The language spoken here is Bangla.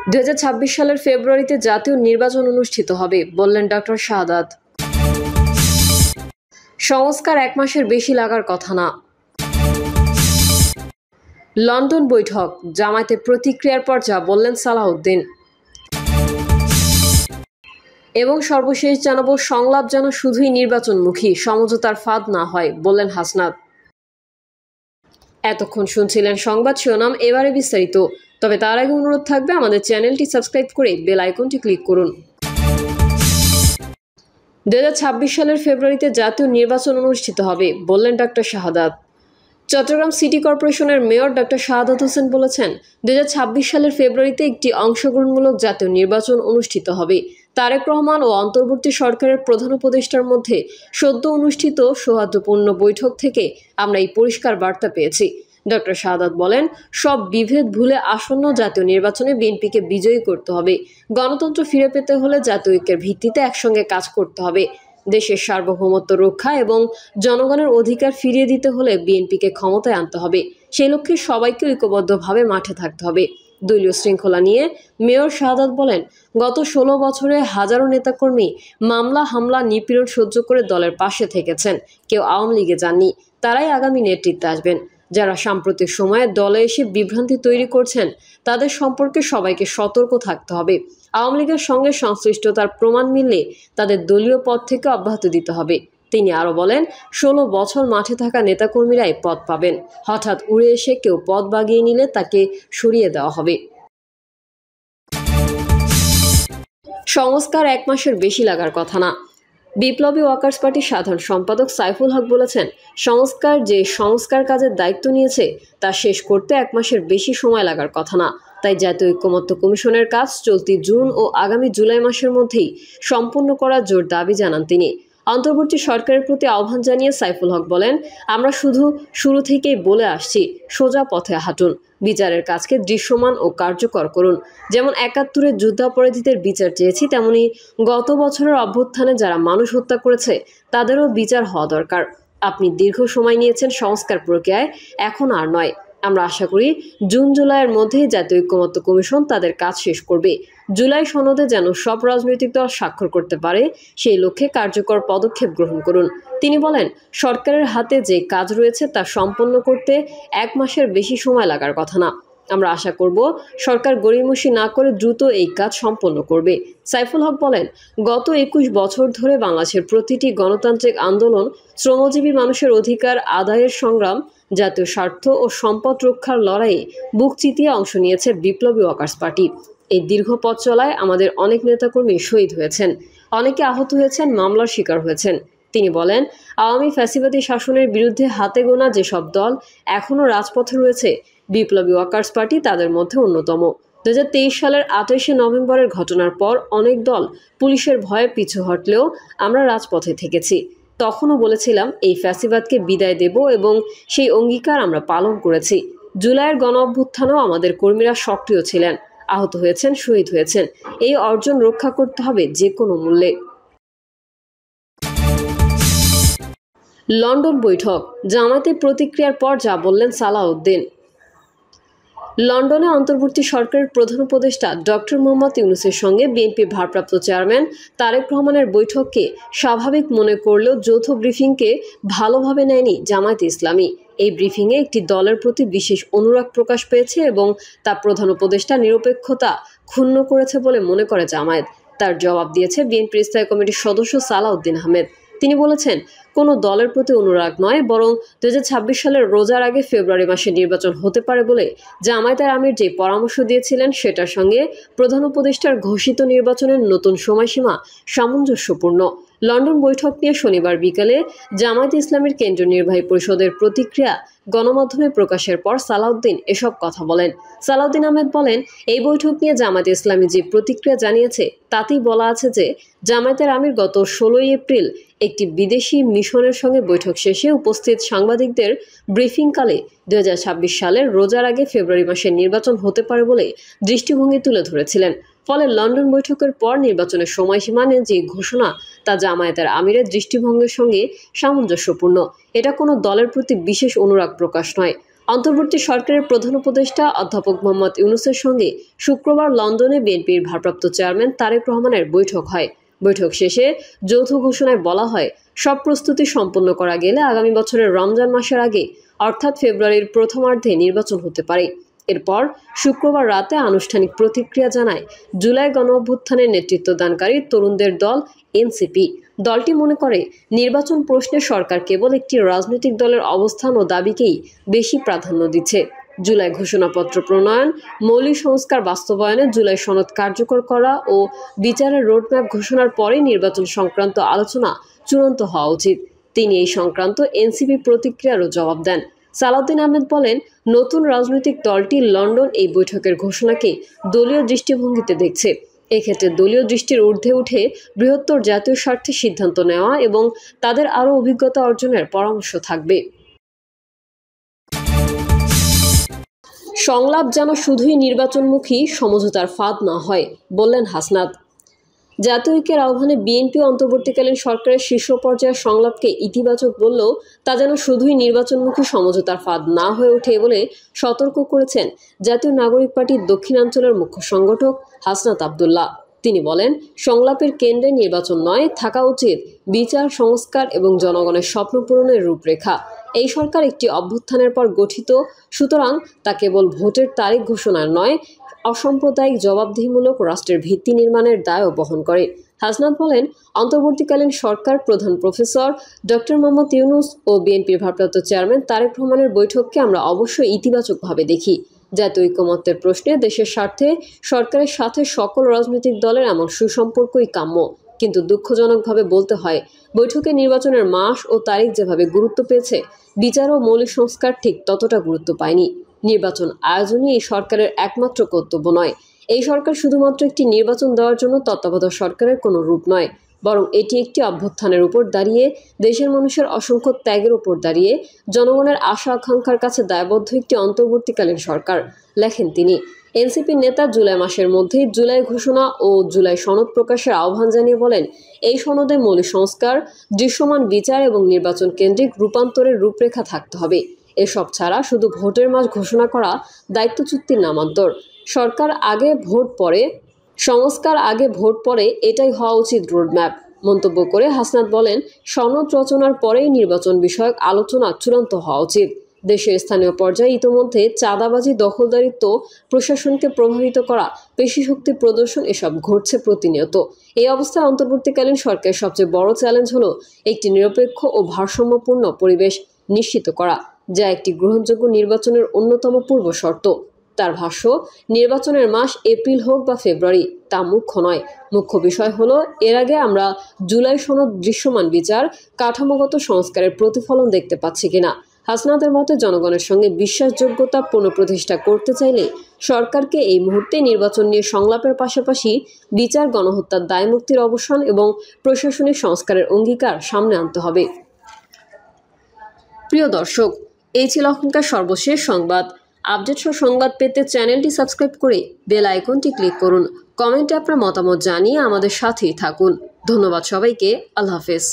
2026 সালের ফেব্রুয়ারিতে জাতীয় নির্বাচন অনুষ্ঠিত হবে বললেন ডক্টর শাহাদাত। সংস্কার 1 মাসের বেশি লাগার কথা না। লন্ডন বৈঠক, জামায়াতে প্রতিক্রিয়ার পর যা বললেন সালাউদ্দিন। এবং সর্বশেষ জানাবো, সংলাপ যেন শুধুই নির্বাচনমুখী, সমঝোতার ফাঁদ না হয় বললেন হাসনাত। এতক্ষণ শুনছিলেন সংবাদ শিরোনাম, এবারে বিস্তারিত। তবে তার আগে অনুরোধ থাকবে আমাদের চ্যানেলটি সাবস্ক্রাইব করে বেল আইকনটি ক্লিক করুন। 2026 সালের ফেব্রুয়ারিতে জাতীয় নির্বাচন অনুষ্ঠিত হবে বললেন ডক্টর শাহাদাত। চট্টগ্রাম সিটি কর্পোরেশনের মেয়র ডক্টর শাহাদাত হোসেন বলেছেন, 2026 সালের ফেব্রুয়ারিতে একটি অংশগ্রহণমূলক জাতীয় নির্বাচন অনুষ্ঠিত হবে। তারেক রহমান ও অন্তর্বর্তী সরকারের প্রধান উপদেষ্টার মধ্যে সদ্য অনুষ্ঠিত সৌহার্দ্যপূর্ণ বৈঠক থেকে আমরা এই পরিষ্কার বার্তা পেয়েছি। ডক্টর শাহাদাত বলেন, সব বিভেদ ভুলে আসন্ন জাতীয় নির্বাচনে বিএনপিকে বিজয়ী করতে হবে। গণতন্ত্র ফিরে পেতে হলে জাতীয় ঐক্যের ভিত্তিতে একসঙ্গে কাজ করতে হবে। দেশের সার্বভৌমত্ব রক্ষা এবং জনগণের অধিকার ফিরিয়ে দিতে হলে বিএনপিকে ক্ষমতায় আনতে হবে। সেই লক্ষ্যে সবাইকে ঐক্যবদ্ধভাবে মাঠে থাকতে হবে। দলীয় শৃঙ্খলা নিয়ে মেয়র শাহাদাত বলেন, গত 16 বছরে হাজারো নেতাকর্মী মামলা, হামলা, নিপীড়ন সহ্য করে দলের পাশে থেকেছেন। কেউ আওয়ামী লীগে যাননি। তারাই আগামী নেতৃত্বে আসবেন। যারা সাম্প্রতিক সময়ে দলে এসে বিভ্রান্তি তৈরি করছেন, তাদের সম্পর্কে সবাইকে সতর্ক থাকতে হবে। আওয়ামী লীগের সঙ্গে সংশ্লিষ্টতার প্রমাণ মিললে তাদের দলীয় পদ থেকে অব্যাহতি দিতে হবে। তিনি আরও বলেন, 16 বছর মাঠে থাকা নেতাকর্মীরাই পদ পাবেন। হঠাৎ উড়ে এসে কেউ পদ বাগিয়ে নিলে তাকে সরিয়ে দেওয়া হবে। সংস্কার 1 মাসের বেশি লাগার কথা না। বিপ্লবী ওয়ার্কার্স পার্টির সাধারণ সম্পাদক সাইফুল হক বলেছেন, সংস্কার কাজের দায়িত্ব নিয়েছে তা শেষ করতে 1 মাসের বেশি সময় লাগার কথা না। তাই জাতীয় ঐকমত্য কমিশনের কাজ চলতি জুন ও আগামী জুলাই মাসের মধ্যেই সম্পূর্ণ করার জোর দাবি জানান তিনি। অন্তর্বর্তী সরকারের প্রতি আহ্বান জানিয়ে সাইফুল হক বলেন, আমরা শুরু থেকেই বলে আসছি, সোজা পথে হাঁটুন। বিচারের কাজকে দৃশ্যমান ও কার্যকর করুন। যেমন 71-এর যুদ্ধাপরাধীদের বিচার চেয়েছি, তেমনি গত বছরের অভ্যুত্থানে যারা মানুষ হত্যা করেছে তাদেরও বিচার হওয়া দরকার। আপনি দীর্ঘ সময় নিয়েছেন সংস্কার প্রক্রিয়ায়, এখন আর নয়। আমরা আশা করি জুন জুলাইয়ের মধ্যেই জাতীয় ঐকমত্য কমিশন তাদের কাজ শেষ করবে। জুলাই সনদে যেন সব রাজনৈতিক দল স্বাক্ষর করতে পারে, সেই লক্ষ্যে কার্যকর পদক্ষেপ গ্রহণ করুন। তিনি বলেন, সরকারের হাতে যে কাজ রয়েছে তা সম্পন্ন করতে 1 মাসের বেশি সময় লাগার কথা না। আমরা আশা করব সরকার গড়িমসি না করে দ্রুত এই কাজ সম্পন্ন করবে। সাইফুল হক বলেন, গত 21 বছর ধরে বাংলাদেশের প্রতিটি গণতান্ত্রিক আন্দোলন, শ্রমজীবী মানুষের অধিকার আদায়ের সংগ্রাম, জাতীয় স্বার্থ ও সম্পদ রক্ষার লড়াইয়ে বুক চিতিয়ে অংশ নিয়েছে বিপ্লবী ওয়ার্কার্স পার্টি। এই দীর্ঘ পথ চলায় আমাদের অনেক নেতাকর্মী শহীদ হয়েছেন, অনেকে আহত হয়েছেন, মামলার শিকার হয়েছেন। তিনি বলেন, আওয়ামী ফ্যাসিবাদী শাসনের বিরুদ্ধে হাতে গোনা যেসব দল এখনও রাজপথে রয়েছে, বিপ্লবী ওয়ার্কার্স পার্টি তাদের মধ্যে অন্যতম। 2023 সালের 28শে নভেম্বরের ঘটনার পর অনেক দল পুলিশের ভয়ে পিছু হটলেও আমরা রাজপথে থেকেছি। তখনও বলেছিলাম এই ফ্যাসিবাদকে বিদায় দেব এবং সেই অঙ্গীকার আমরা পালন করেছি। জুলাইয়ের গণ অভ্যুত্থানেও আমাদের কর্মীরা সক্রিয় ছিলেন, আহত হয়েছেন, শহীদ হয়েছেন। এই অর্জন রক্ষা করতে হবে যে কোনো মূল্যে। লন্ডন বৈঠক, জামায়াতের প্রতিক্রিয়ার পর যা বললেন সালাউদ্দিন। লন্ডনে অন্তর্বর্তী সরকারের প্রধান উপদেষ্টা ডক্টর মোহাম্মদ ইউনূসের সঙ্গে বিএনপির ভারপ্রাপ্ত চেয়ারম্যান তারেক রহমানের বৈঠককে স্বাভাবিক মনে করলেও যৌথ ব্রিফিংকে ভালোভাবে নেয়নি জামায়াতে ইসলামী। এই ব্রিফিংয়ে একটি দলের প্রতি বিশেষ অনুরাগ প্রকাশ পেয়েছে এবং তা প্রধান উপদেষ্টা নিরপেক্ষতা ক্ষুণ্ণ করেছে বলে মনে করে জামায়াত। তার জবাব দিয়েছে বিএনপির স্থায়ী কমিটির সদস্য সালাউদ্দিন আহমেদ। তিনি বলেছেন, কোনো দলের প্রতি অনুরাগ নয়, বরং 2026 সালের রোজার আগে ফেব্রুয়ারি মাসে নির্বাচন হতে পারে বলে জামায়াতের আমির যে পরামর্শ দিয়েছিলেন সেটার সঙ্গে প্রধান উপদেষ্টার ঘোষিত নির্বাচনের নতুন সময়সীমা সামঞ্জস্যপূর্ণ। লন্ডন বৈঠক নিয়ে শনিবার বিকালে জামায়াতে ইসলামীর কেন্দ্রীয় নির্বাহী পরিষদের প্রতিক্রিয়া গণমাধ্যমে প্রকাশের পর সালাউদ্দিন এসব কথা বলেন। সালাউদ্দিন আহমেদ বলেন, এই বৈঠক নিয়ে জামায়াতে ইসলামী যে প্রতিক্রিয়া জানিয়েছে তাতেই বলা আছে যে জামায়াতের আমির গত 16 এপ্রিল একটি বিদেশি মিশনের সঙ্গে বৈঠক শেষে উপস্থিত সাংবাদিকদের ব্রিফিংকালে 2026 সালের রোজার আগে ফেব্রুয়ারি মাসে নির্বাচন হতে পারে বলে দৃষ্টিভঙ্গি তুলে ধরেছিলেন। ফলে লন্ডন বৈঠকের পর নির্বাচনের সময়সীমা নিয়ে যে ঘোষণা তা জামায়াতের আমিরের দৃষ্টিভঙ্গির সঙ্গে সামঞ্জস্যপূর্ণ। এটা কোনো দলের প্রতি বিশেষ অনুরাগ প্রকাশ নয়। অন্তর্বর্তী সরকারের প্রধান উপদেষ্টা অধ্যাপক মোহাম্মদ ইউনূসের সঙ্গে শুক্রবার লন্ডনে বিএনপির ভারপ্রাপ্ত চেয়ারম্যান তারেক রহমানের বৈঠক হয়। বৈঠক শেষে যৌথ ঘোষণায় বলা হয়, সব প্রস্তুতি সম্পন্ন করা গেলে আগামী বছরের রমজান মাসের আগে অর্থাৎ ফেব্রুয়ারির প্রথমার্ধে নির্বাচন হতে পারে। এরপর শুক্রবার রাতে আনুষ্ঠানিক প্রতিক্রিয়া জানায় জুলাই গণঅভ্যুত্থানের নেতৃত্বদানকারী তরুণদের দল এনসিপি। দলটি মনে করে নির্বাচন প্রশ্নে সরকার কেবল একটি রাজনৈতিক দলের অবস্থান ও দাবিকেই বেশি প্রাধান্য দিচ্ছে। জুলাই ঘোষণাপত্র প্রণয়ন, মৌলিক সংস্কার বাস্তবায়নে জুলাই সনদ কার্যকর করা ও বিচারের রোডম্যাপ ঘোষণার পরে নির্বাচন সংক্রান্ত আলোচনা চূড়ান্ত হওয়া উচিত। তিনি এই সংক্রান্ত এনসিপি প্রতিক্রিয়ারও জবাব দেন। সালাউদ্দিন আহমেদ বলেন, নতুন রাজনৈতিক দলটি লন্ডন এই বৈঠকের ঘোষণাকে দলীয় দৃষ্টিভঙ্গিতে দেখছে। এক্ষেত্রে দলীয় দৃষ্টির ঊর্ধ্বে উঠে বৃহত্তর জাতীয় স্বার্থে সিদ্ধান্ত নেওয়া এবং তাদের আরও অভিজ্ঞতা অর্জনের পরামর্শ থাকবে। সংলাপ যেন শুধুই নির্বাচনমুখী সমঝোতার ফাঁদ না হয়, বললেন হাসনাত। জাতীয় ঐক্যের আহ্বানে বিএনপি অন্তর্বর্তীকালীন সরকারের শীর্ষ পর্যায়ের সংলাপকে ইতিবাচক বললেও তা যেন শুধুই নির্বাচনমুখী সমঝোতার ফাঁদ না হয়ে ওঠে বলে সতর্ক করেছেন জাতীয় নাগরিক পার্টির দক্ষিণাঞ্চলের মুখ্য সংগঠক হাসনাত আবদুল্লাহ। তিনি বলেন, সংলাপের কেন্দ্রে নির্বাচন নয়, থাকা উচিত বিচার, সংস্কার এবং জনগণের স্বপ্ন পূরণের রূপরেখা। এই সরকার একটি অভ্যুত্থানের পর গঠিত, সুতরাং তা কেবল ভোটের তারিখ ঘোষণার নয়, অসাম্প্রদায়িক জবাবদিহিমূলক রাষ্ট্রের ভিত্তি নির্মাণের দায়ও বহন করে। হাসনাত বলেন, অন্তর্বর্তীকালীন সরকার প্রধান প্রফেসর ডক্টর মোহাম্মদ ইউনূস ও বিএনপির ভারপ্রাপ্ত চেয়ারম্যান তারেক রহমানের বৈঠককে আমরা অবশ্যই ইতিবাচকভাবে দেখি। জাতীয় ঐকমত্যের প্রশ্নে দেশের স্বার্থে সরকারের সাথে সকল রাজনৈতিক দলের এমন সুসম্পর্কই কাম্য। কিন্তু দুঃখজনকভাবে বলতে হয়, বৈঠকে নির্বাচনের মাস ও তারিখ যেভাবে গুরুত্ব পেয়েছে, বিচার ও মৌলিক সংস্কার ঠিক ততটা গুরুত্ব পায়নি। নির্বাচন আয়োজনই এই সরকারের একমাত্র কর্তব্য নয়। এই সরকার শুধুমাত্র একটি নির্বাচন দেওয়ার জন্য তত্ত্বাবধায়ক সরকারের কোনো রূপ নয়, বরং এটি একটি অভ্যুত্থানের উপর দাঁড়িয়ে, দেশের মানুষের অসংখ্য ত্যাগের উপর দাঁড়িয়ে, জনগণের আশা আকাঙ্ক্ষার কাছে দায়বদ্ধ একটি অন্তর্বর্তীকালীন সরকার, লেখেন তিনি। এনসিপির নেতা জুলাই মাসের মধ্যেই জুলাই ঘোষণা ও জুলাই সনদ প্রকাশের আহ্বান জানিয়ে বলেন, এই সনদে মৌলিক সংস্কার, দৃশ্যমান বিচার এবং নির্বাচন কেন্দ্রিক রূপান্তরের রূপরেখা থাকতে হবে। এসব ছাড়া শুধু ভোটের মাস ঘোষণা করা দায়িত্ব চুক্তির নামান্তর। সংস্কার আগে ভোট পরে, এটাই হওয়া উচিত রোডম্যাপ। মন্তব্য করে হাসনাত বলেন, সনদ রচনার পরেই নির্বাচন বিষয়ক আলোচনা চূড়ান্ত হওয়া উচিত। দেশের স্থানীয় পর্যায়ে ইতোমধ্যে চাঁদাবাজি, দখলদারিত্ব, প্রশাসনকে প্রভাবিত করা, পেশিশক্তি প্রদর্শন এসব ঘটছে প্রতিনিয়ত। এই অবস্থায় অন্তর্বর্তীকালীন সরকারের সবচেয়ে বড় চ্যালেঞ্জ হলো একটি নিরপেক্ষ ও ভারসাম্যপূর্ণ পরিবেশ নিশ্চিত করা, যা একটি গ্রহণযোগ্য নির্বাচনের অন্যতম পূর্ব শর্ত। তার ভাষ্য, নির্বাচনের মাস এপ্রিল হোক বা ফেব্রুয়ারি তা মুখ্য নয়। মুখ্য বিষয় হলো এর আগে আমরা জুলাই সনদ, দৃশ্যমান বিচার, কাঠামোগত সংস্কারের প্রতিফলন দেখতে পাচ্ছি কিনা। হাসনাতের মতে, জনগণের সঙ্গে বিশ্বাসযোগ্যতা পুনঃপ্রতিষ্ঠা করতে চাইলে সরকারকে এই মুহূর্তে নির্বাচন নিয়ে সংলাপের পাশাপাশি বিচার, গণহত্যার দায়মুক্তির অবসান এবং প্রশাসনিক সংস্কারের অঙ্গীকার সামনে আনতে হবে। প্রিয় দর্শক, এই ছিল এখনকার সর্বশেষ সংবাদ। আপডেট সহ সংবাদ পেতে চ্যানেলটি সাবস্ক্রাইব করে বেল আইকনটি ক্লিক করুন। কমেন্টে আপনার মতামত জানিয়ে আমাদের সাথেই থাকুন। ধন্যবাদ সবাইকে। আল্লাহ হাফেজ।